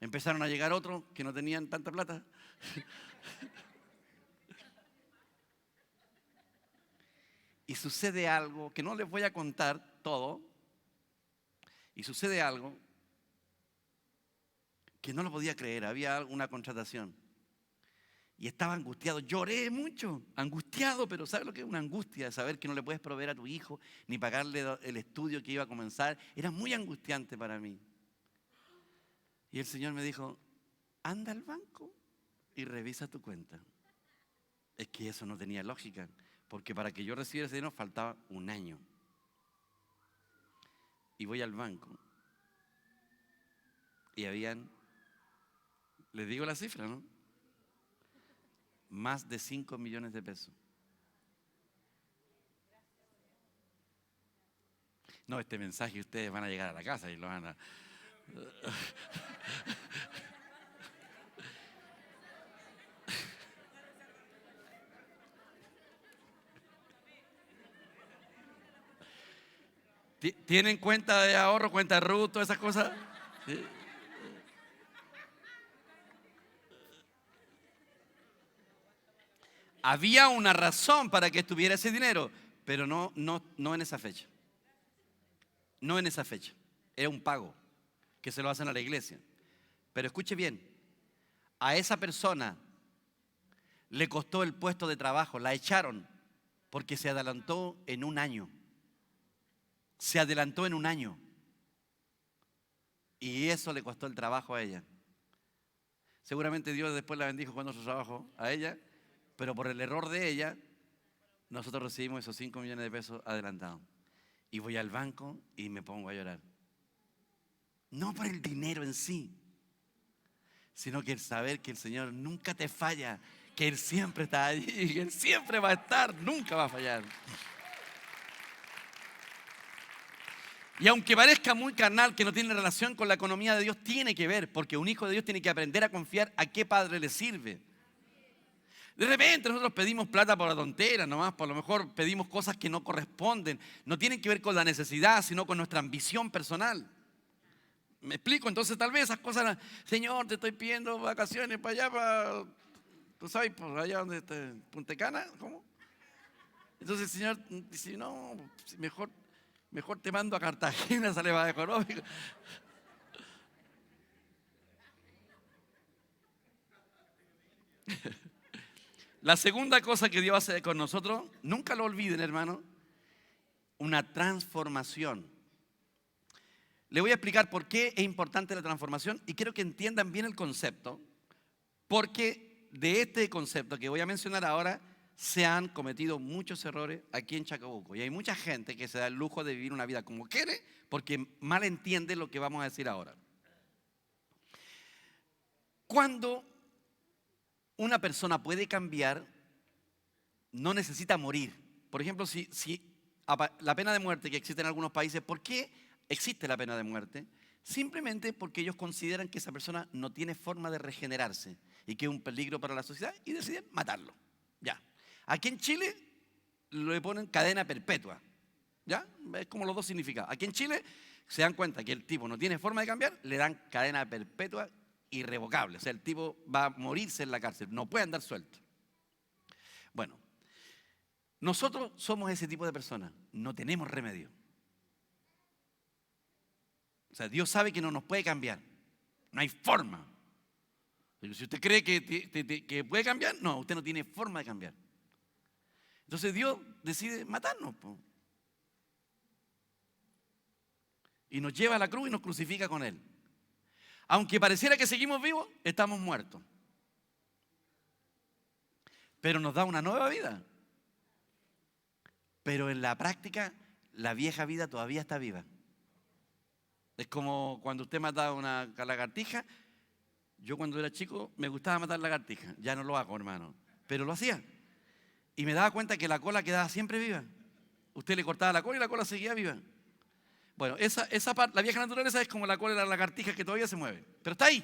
empezaron a llegar otros que no tenían tanta plata. Y sucede algo que no les voy a contar todo. Y sucede algo que no lo podía creer. Había una contratación. Y estaba angustiado, lloré mucho, angustiado, pero ¿sabes lo que es una angustia? Saber que no le puedes proveer a tu hijo, ni pagarle el estudio que iba a comenzar. Era muy angustiante para mí. Y el Señor me dijo, anda al banco y revisa tu cuenta. Es que eso no tenía lógica, porque para que yo recibiera ese dinero faltaba un año. Y voy al banco. Y habían, les digo la cifra, ¿no? Más de 5 millones de pesos. No, este mensaje ustedes van a llegar a la casa y lo van a... ¿Tienen cuenta de ahorro, cuenta de RUT, todas esas cosas? ¿Sí? Había una razón para que estuviera ese dinero, pero no en esa fecha. No en esa fecha. Era un pago que se lo hacen a la iglesia. Pero escuche bien, a esa persona le costó el puesto de trabajo, la echaron porque se adelantó en un año. Se adelantó en un año. Y eso le costó el trabajo a ella. Seguramente Dios después la bendijo con otro trabajo a ella, pero por el error de ella, nosotros recibimos esos 5 millones de pesos adelantados. Y voy al banco y me pongo a llorar. No por el dinero en sí, sino que el saber que el Señor nunca te falla, que Él siempre está allí, que Él siempre va a estar, nunca va a fallar. Y aunque parezca muy carnal, que no tiene relación con la economía de Dios, tiene que ver, porque un hijo de Dios tiene que aprender a confiar a qué padre le sirve. De repente nosotros pedimos plata por la tontera, nomás, por lo mejor pedimos cosas que no corresponden, no tienen que ver con la necesidad, sino con nuestra ambición personal. ¿Me explico? Entonces tal vez esas cosas, Señor, te estoy pidiendo vacaciones para allá, para, tú sabes, por allá donde está Punta Cana, ¿cómo? Entonces el Señor dice, no, mejor te mando a Cartagena, sale más económico. La segunda cosa que Dios hace con nosotros, nunca lo olviden, hermano, una transformación. Le voy a explicar por qué es importante la transformación y quiero que entiendan bien el concepto, porque de este concepto que voy a mencionar ahora se han cometido muchos errores aquí en Chacabuco y hay mucha gente que se da el lujo de vivir una vida como quiere porque mal entiende lo que vamos a decir ahora. Cuando una persona puede cambiar, no necesita morir. Por ejemplo, si la pena de muerte que existe en algunos países, ¿por qué existe la pena de muerte? Simplemente porque ellos consideran que esa persona no tiene forma de regenerarse y que es un peligro para la sociedad y deciden matarlo. Ya. Aquí en Chile le ponen cadena perpetua. ¿Ya? Es como los dos significados. Aquí en Chile se dan cuenta que el tipo no tiene forma de cambiar, le dan cadena perpetua irrevocable. O sea, el tipo va a morirse en la cárcel, no puede andar suelto. Bueno, nosotros somos ese tipo de personas, no tenemos remedio. O sea, Dios sabe que no nos puede cambiar, no hay forma. Pero si usted cree que puede cambiar, no, usted no tiene forma de cambiar. Entonces Dios decide matarnos, po. Y nos lleva a la cruz y nos crucifica con Él. Aunque pareciera que seguimos vivos, estamos muertos. Pero nos da una nueva vida. Pero en la práctica, la vieja vida todavía está viva. Es como cuando usted mataba una lagartija. Yo cuando era chico me gustaba matar lagartijas. Ya no lo hago, hermano. Pero lo hacía. Y me daba cuenta que la cola quedaba siempre viva. Usted le cortaba la cola y la cola seguía viva. Bueno, esa parte, la vieja naturaleza es como la cola de la lagartija que todavía se mueve. Pero está ahí.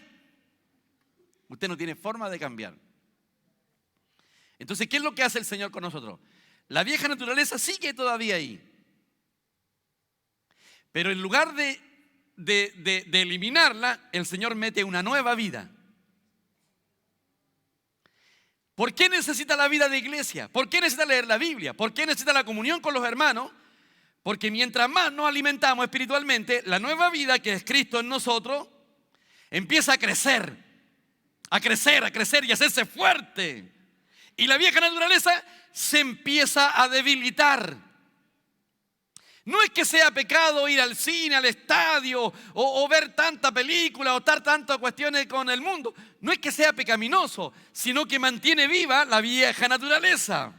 Usted no tiene forma de cambiar. Entonces, ¿qué es lo que hace el Señor con nosotros? La vieja naturaleza sigue todavía ahí. Pero en lugar de eliminarla, el Señor mete una nueva vida. ¿Por qué necesita la vida de iglesia? ¿Por qué necesita leer la Biblia? ¿Por qué necesita la comunión con los hermanos? Porque mientras más nos alimentamos espiritualmente, la nueva vida que es Cristo en nosotros empieza a crecer y a hacerse fuerte. Y la vieja naturaleza se empieza a debilitar. No es que sea pecado ir al cine, al estadio, o ver tanta película, o estar tantas cuestiones con el mundo. No es que sea pecaminoso, sino que mantiene viva la vieja naturaleza.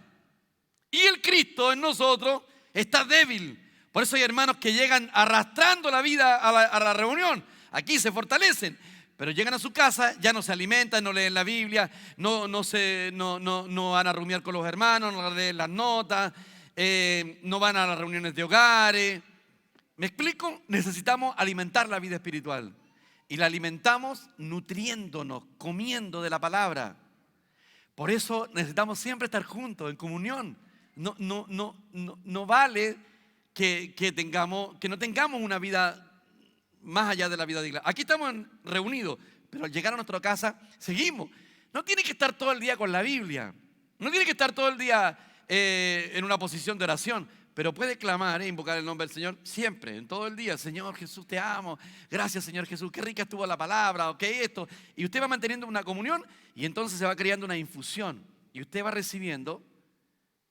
Y el Cristo en nosotros está débil. Por eso hay hermanos que llegan arrastrando la vida a la reunión. Aquí se fortalecen. Pero llegan a su casa, ya no se alimentan, no leen la Biblia, no van a rumiar con los hermanos, no leen las notas, no van a las reuniones de hogares. ¿Me explico? Necesitamos alimentar la vida espiritual. Y la alimentamos nutriéndonos, comiendo de la palabra. Por eso necesitamos siempre estar juntos, en comunión. No vale que no tengamos una vida más allá de la vida de iglesia. Aquí estamos reunidos, pero al llegar a nuestra casa seguimos. No tiene que estar todo el día con la Biblia, no tiene que estar todo el día en una posición de oración, pero puede clamar e invocar el nombre del Señor siempre, en todo el día. Señor Jesús, te amo. Gracias, Señor Jesús, qué rica estuvo la palabra, ok, esto. Y usted va manteniendo una comunión y entonces se va creando una infusión y usted va recibiendo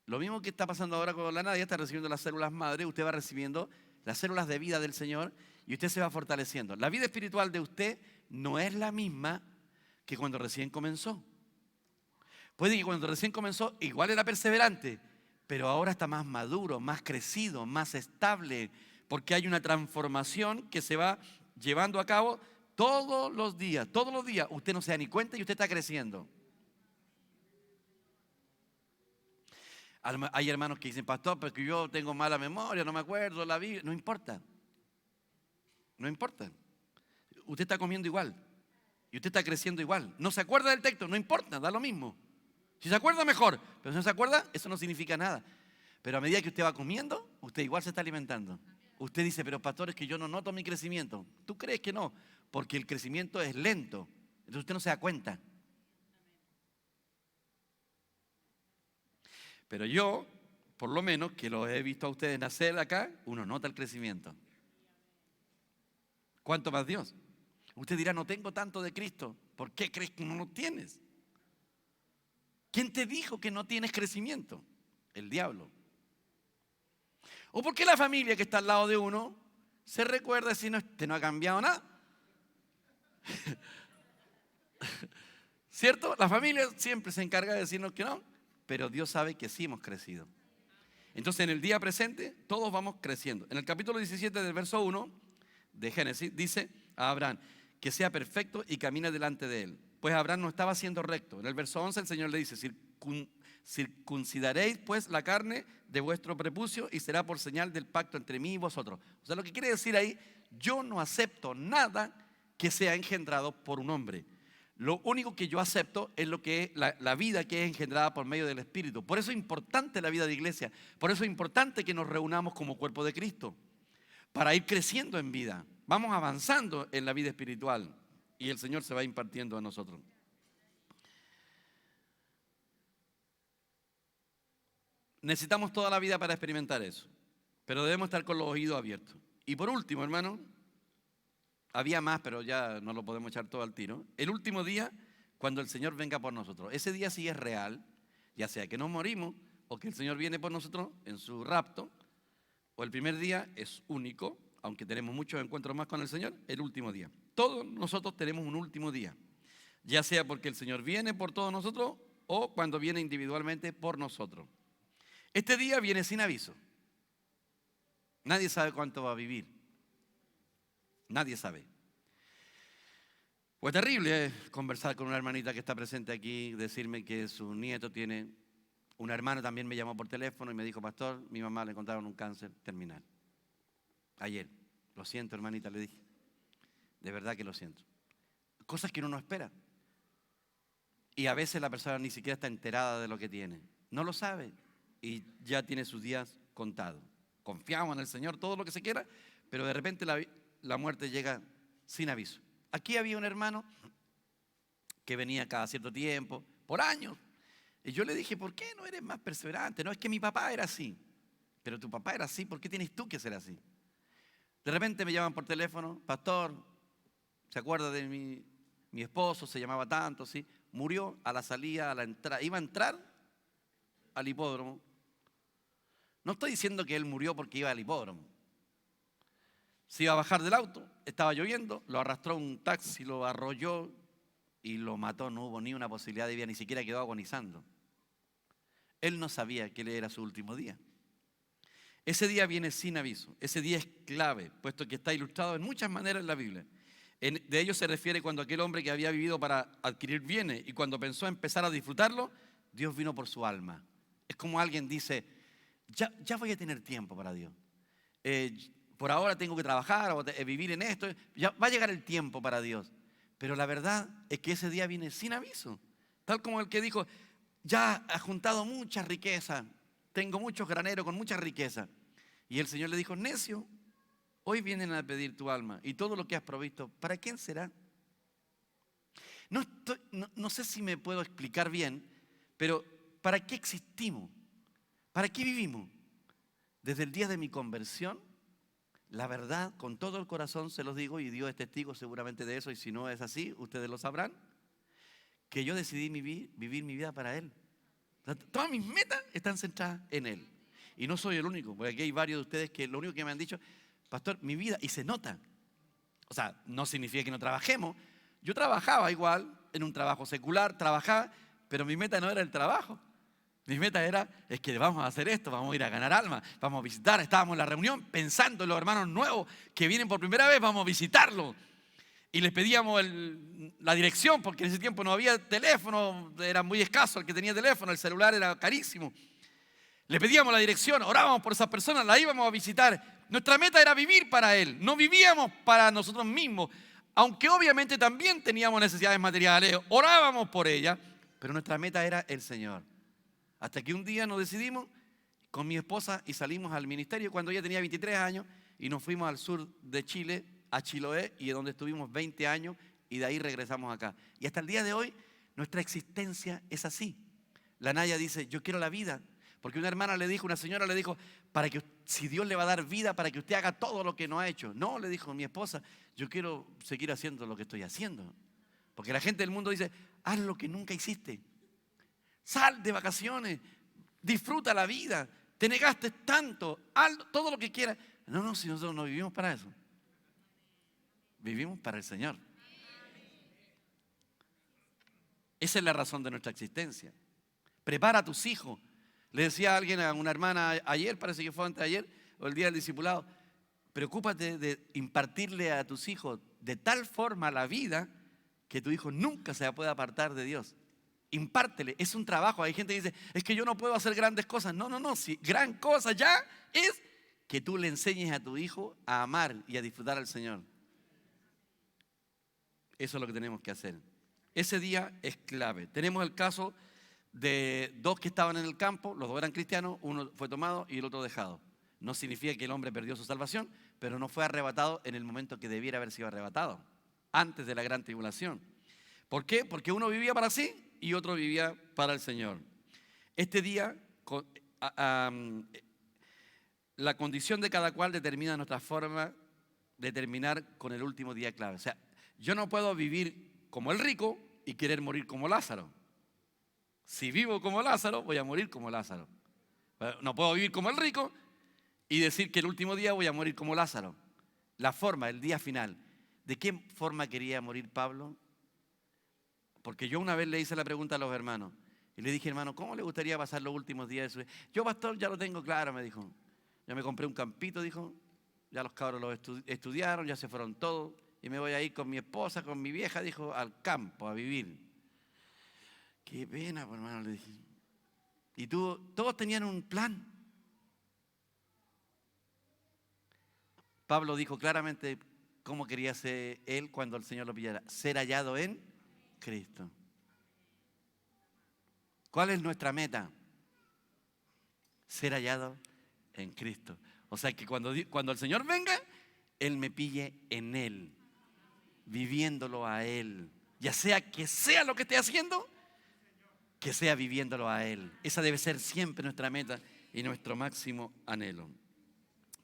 lo mismo que está pasando ahora con la Nadia. Está recibiendo las células madre, usted va recibiendo las células de vida del Señor y usted se va fortaleciendo. La vida espiritual de usted no es la misma que cuando recién comenzó. Puede que cuando recién comenzó igual era perseverante, pero ahora está más maduro, más crecido, más estable, porque hay una transformación que se va llevando a cabo todos los días. Todos los días usted no se da ni cuenta y usted está creciendo. Hay hermanos que dicen, pastor, porque yo tengo mala memoria, no me acuerdo la Biblia. No importa. No importa. Usted está comiendo igual. Y usted está creciendo igual. No se acuerda del texto, no importa, da lo mismo. Si se acuerda, mejor. Pero si no se acuerda, eso no significa nada. Pero a medida que usted va comiendo, usted igual se está alimentando. Usted dice, pero pastor, es que yo no noto mi crecimiento. ¿Tú crees que no? Porque el crecimiento es lento. Entonces usted no se da cuenta. Pero yo, por lo menos, que los he visto a ustedes nacer acá, uno nota el crecimiento. ¿Cuánto más Dios? Usted dirá, no tengo tanto de Cristo. ¿Por qué crees que no lo tienes? ¿Quién te dijo que no tienes crecimiento? El diablo. ¿O por qué la familia que está al lado de uno se recuerda si no, este no ha cambiado nada? ¿Cierto? La familia siempre se encarga de decirnos que no, pero Dios sabe que sí hemos crecido. Entonces en el día presente todos vamos creciendo. En el capítulo 17 del verso 1 de Génesis dice a Abraham que sea perfecto y camine delante de él. Pues Abraham no estaba siendo recto. En el verso 11 el Señor le dice, circuncidaréis pues la carne de vuestro prepucio y será por señal del pacto entre mí y vosotros. O sea, lo que quiere decir ahí, yo no acepto nada que sea engendrado por un hombre. Lo único que yo acepto es lo que es la vida que es engendrada por medio del Espíritu. Por eso es importante la vida de iglesia. Por eso es importante que nos reunamos como cuerpo de Cristo. Para ir creciendo en vida. Vamos avanzando en la vida espiritual. Y el Señor se va impartiendo a nosotros. Necesitamos toda la vida para experimentar eso. Pero debemos estar con los oídos abiertos. Y por último, hermano, había más, pero ya no lo podemos echar todo al tiro. El último día, cuando el Señor venga por nosotros. Ese día sí es real, ya sea que nos morimos o que el Señor viene por nosotros en su rapto. O el primer día es único, aunque tenemos muchos encuentros más con el Señor, el último día. Todos nosotros tenemos un último día. Ya sea porque el Señor viene por todos nosotros o cuando viene individualmente por nosotros. Este día viene sin aviso. Nadie sabe cuánto va a vivir. Nadie sabe. Pues terrible conversar con una hermanita que está presente aquí, decirme que su nieto tiene, una hermana también me llamó por teléfono y me dijo, pastor, mi mamá le encontraron un cáncer terminal. Ayer, lo siento hermanita, le dije, de verdad que lo siento. Cosas que uno no espera. Y a veces la persona ni siquiera está enterada de lo que tiene. No lo sabe y ya tiene sus días contados. Confiamos en el Señor, todo lo que se quiera, pero de repente la muerte llega sin aviso. Aquí había un hermano que venía cada cierto tiempo, por años. Y yo le dije, ¿por qué no eres más perseverante? No, es que mi papá era así. Pero tu papá era así, ¿por qué tienes tú que ser así? De repente me llaman por teléfono, pastor, ¿se acuerda de mi esposo? Se llamaba tanto, ¿sí? Murió a la salida, a la entrada. Iba a entrar al hipódromo. No estoy diciendo que él murió porque iba al hipódromo. Se iba a bajar del auto, estaba lloviendo, lo arrastró un taxi, lo arrolló y lo mató. No hubo ni una posibilidad de vida, ni siquiera quedó agonizando. Él no sabía que era su último día. Ese día viene sin aviso. Ese día es clave, puesto que está ilustrado en muchas maneras en la Biblia. De ello se refiere cuando aquel hombre que había vivido para adquirir bienes y cuando pensó empezar a disfrutarlo, Dios vino por su alma. Es como alguien dice, ya voy a tener tiempo para Dios. Por ahora tengo que trabajar o vivir en esto. Ya va a llegar el tiempo para Dios. Pero la verdad es que ese día viene sin aviso. Tal como el que dijo, ya ha juntado mucha riqueza, tengo muchos graneros con mucha riqueza. Y el Señor le dijo, necio, hoy vienen a pedir tu alma y todo lo que has provisto, ¿para quién será? No sé si me puedo explicar bien, pero ¿para qué existimos? ¿Para qué vivimos? Desde el día de mi conversión, la verdad, con todo el corazón se los digo, y Dios es testigo seguramente de eso, y si no es así, ustedes lo sabrán, que yo decidí vivir mi vida para Él. Todas mis metas están centradas en Él. Y no soy el único, porque aquí hay varios de ustedes que lo único que me han dicho, pastor, mi vida, y se nota. O sea, no significa que no trabajemos. Yo trabajaba igual, en un trabajo secular, trabajaba, pero mi meta no era el trabajo. Mi meta es que vamos a hacer esto, vamos a ir a ganar almas, vamos a visitar. Estábamos en la reunión pensando en los hermanos nuevos que vienen por primera vez, vamos a visitarlos. Y les pedíamos la dirección, porque en ese tiempo no había teléfono, era muy escaso el que tenía teléfono, el celular era carísimo. Le pedíamos la dirección, orábamos por esas personas, la íbamos a visitar. Nuestra meta era vivir para Él, no vivíamos para nosotros mismos, aunque obviamente también teníamos necesidades materiales, orábamos por ellas, pero nuestra meta era el Señor. Hasta que un día nos decidimos con mi esposa y salimos al ministerio cuando ella tenía 23 años y nos fuimos al sur de Chile, a Chiloé, y donde estuvimos 20 años y de ahí regresamos acá. Y hasta el día de hoy nuestra existencia es así. La Naya dice, yo quiero la vida, porque una hermana le dijo, una señora le dijo, para que si Dios le va a dar vida para que usted haga todo lo que no ha hecho. No, le dijo mi esposa, yo quiero seguir haciendo lo que estoy haciendo. Porque la gente del mundo dice, haz lo que nunca hiciste. Sal de vacaciones, disfruta la vida, te negaste tanto, haz todo lo que quieras. No, si nosotros no vivimos para eso. Vivimos para el Señor. Esa es la razón de nuestra existencia. Prepara a tus hijos. Le decía a alguien, a una hermana ayer, parece que fue antes de ayer, o el día del discipulado, preocúpate de impartirle a tus hijos de tal forma la vida que tu hijo nunca se pueda apartar de Dios. Impártele, es un trabajo. Hay gente que dice, es que yo no puedo hacer grandes cosas. No, si gran cosa ya es que tú le enseñes a tu hijo a amar y a disfrutar al Señor. Eso es lo que tenemos que hacer. Ese día es clave. Tenemos el caso de dos que estaban en el campo, los dos eran cristianos, uno fue tomado y el otro dejado. No significa que el hombre perdió su salvación, pero no fue arrebatado en el momento que debiera haber sido arrebatado, antes de la gran tribulación. ¿Por qué? Porque uno vivía para sí y otro vivía para el Señor. Este día, la condición de cada cual determina nuestra forma de terminar con el último día clave. O sea, yo no puedo vivir como el rico y querer morir como Lázaro. Si vivo como Lázaro, voy a morir como Lázaro. No puedo vivir como el rico y decir que el último día voy a morir como Lázaro. La forma, el día final. ¿De qué forma quería morir Pablo? Porque yo una vez le hice la pregunta a los hermanos y le dije, hermano, ¿cómo le gustaría pasar los últimos días de su vida? Yo, pastor, ya lo tengo claro, me dijo. Ya me compré un campito, dijo. Ya los cabros los estudiaron, ya se fueron todos. Y me voy a ir con mi esposa, con mi vieja, dijo, al campo a vivir. Qué pena, pues, hermano, le dije. Y todos tenían un plan. Pablo dijo claramente cómo quería ser él cuando el Señor lo pillara. Ser hallado en Cristo. ¿Cuál es nuestra meta? Ser hallado en Cristo. O sea que cuando el Señor venga, Él me pille en Él, viviéndolo a Él. Ya sea que sea lo que esté haciendo, que sea viviéndolo a Él. Esa debe ser siempre nuestra meta y nuestro máximo anhelo.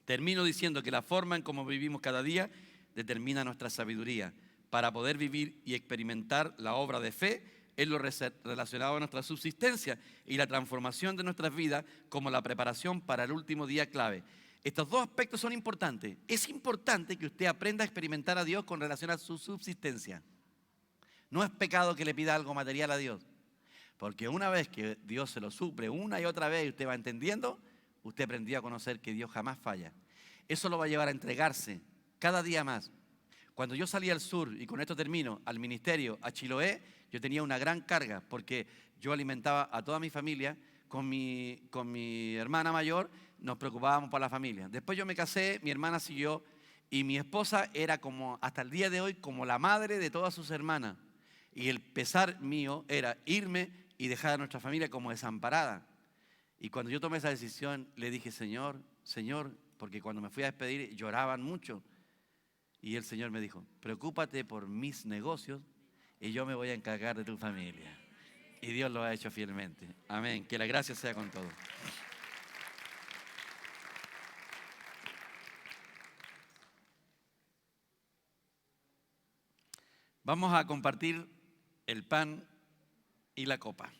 Termino diciendo que la forma en cómo vivimos cada día determina nuestra sabiduría. Para poder vivir y experimentar la obra de fe es lo relacionado a nuestra subsistencia y la transformación de nuestras vidas como la preparación para el último día clave. Estos dos aspectos son importantes. Es importante que usted aprenda a experimentar a Dios con relación a su subsistencia. No es pecado que le pida algo material a Dios. Porque una vez que Dios se lo suple una y otra vez y usted va entendiendo, usted aprendió a conocer que Dios jamás falla. Eso lo va a llevar a entregarse cada día más. Cuando yo salí al sur, y con esto termino, al ministerio, a Chiloé, yo tenía una gran carga porque yo alimentaba a toda mi familia. Con mi hermana mayor nos preocupábamos por la familia. Después yo me casé, mi hermana siguió y mi esposa era como, hasta el día de hoy, como la madre de todas sus hermanas. Y el pesar mío era irme y dejar a nuestra familia como desamparada. Y cuando yo tomé esa decisión, le dije, Señor, porque cuando me fui a despedir lloraban mucho. Y el Señor me dijo, preocúpate por mis negocios y yo me voy a encargar de tu familia. Y Dios lo ha hecho fielmente. Amén. Que la gracia sea con todos. Vamos a compartir el pan y la copa.